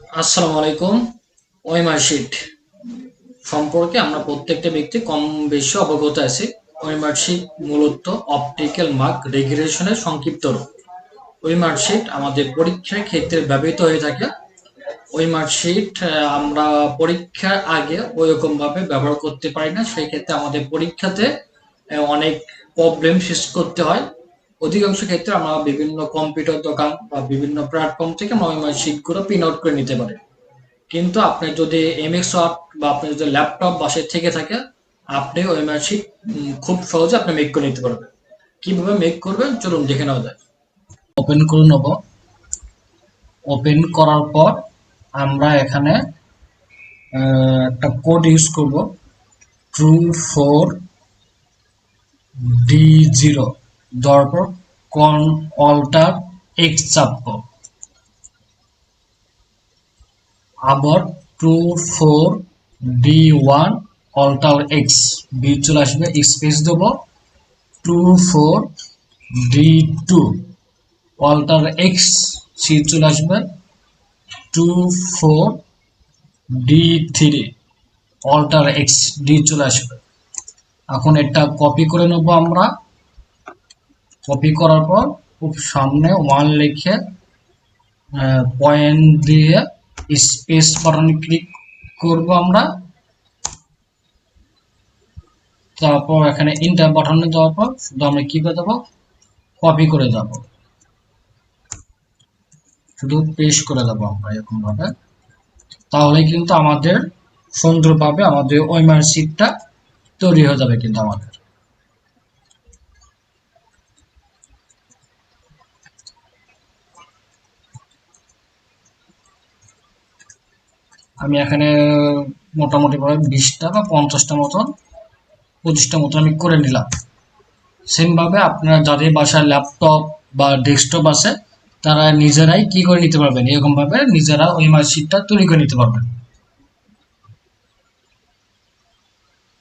আসসালামু আলাইকুম। OMR sheet সম্পর্কে আমরা প্রত্যেকটা ব্যক্তি কম বেশি অবগত আছি। ওএমআর শিট মূলত অপটিক্যাল মার্ক রেগুলেশনের সংক্ষিপ্ত রূপ। ওএমআর শিট আমাদের পরীক্ষার ক্ষেত্রে ব্যবহৃত হয়ে থাকে। ওএমআর শিট আমরা পরীক্ষার আগে ওইরকম ভাবে ব্যবহার করতে পারি না, সেই ক্ষেত্রে আমাদের পরীক্ষাতে অনেক প্রবলেম ফেস করতে হয়। অধিকাংশ ক্ষেত্রে আমরা বিভিন্ন কম্পিউটার দোকান বা বিভিন্ন প্ল্যাটফর্ম থেকে আমরা ওএমআর শিটগুলো প্রিন্ট আউট করে নিতে পারি। কিন্তু আপনার যদি এমএক্স ওয়ার্ড বা আপনার যদি ল্যাপটপ বাসায় থেকে থাকে, আপনি ওই মার্কশিট খুব সহজে আপনি মেক করে নিতে পারবেন। কিভাবে মেক করবেন চলুন দেখে নেওয়া যায়। ওপেন করে নেব। ওপেন করার পর আমরা এখানে একটা কোড ইউজ করব, ট্রু ফোর D0, দেওয়ার পর অল্টার এক্স চাপবো, আবার 24D1 অল্টার এক্স বি চলে আসবে, স্পেস দেবো 24D2 অল্টার এক্স সি চলে আসবে, 24D3 অল্টার এক্স ডি চলে আসবে। এখন এটা কপি করে নেব আমরা। কপি করার পর খুব সামনে 1 লিখে পয়েন্ট দিয়ে স্পেস বাটনে ক্লিক করব আমরা। তারপর এখানে ইন্টার বাটনে দেওয়ার পর শুধু আমরা কি করে দেবো, কপি করে যাব, শুধু পেস্ট করে দেবো আমরা এরকম ভাবে। তাহলে কিন্তু আমাদের সুন্দরভাবে আমাদের ওএমআর শিটটা তৈরি হয়ে যাবে কিন্তু আমাদের। আমি এখানে মোটামুটি ভাবে 20টা বা 50টা মতন 25টা মতন আমি করে নিলাম। সেম ভাবে আপনারা যাদের বাসায় ল্যাপটপ বা ডেস্কটপ আছে তারা নিজেরাই কি করে নিতে পারবেন, এরকম ভাবে নিজেরা ওএমআর শিটটা তৈরি করে নিতে পারবেন।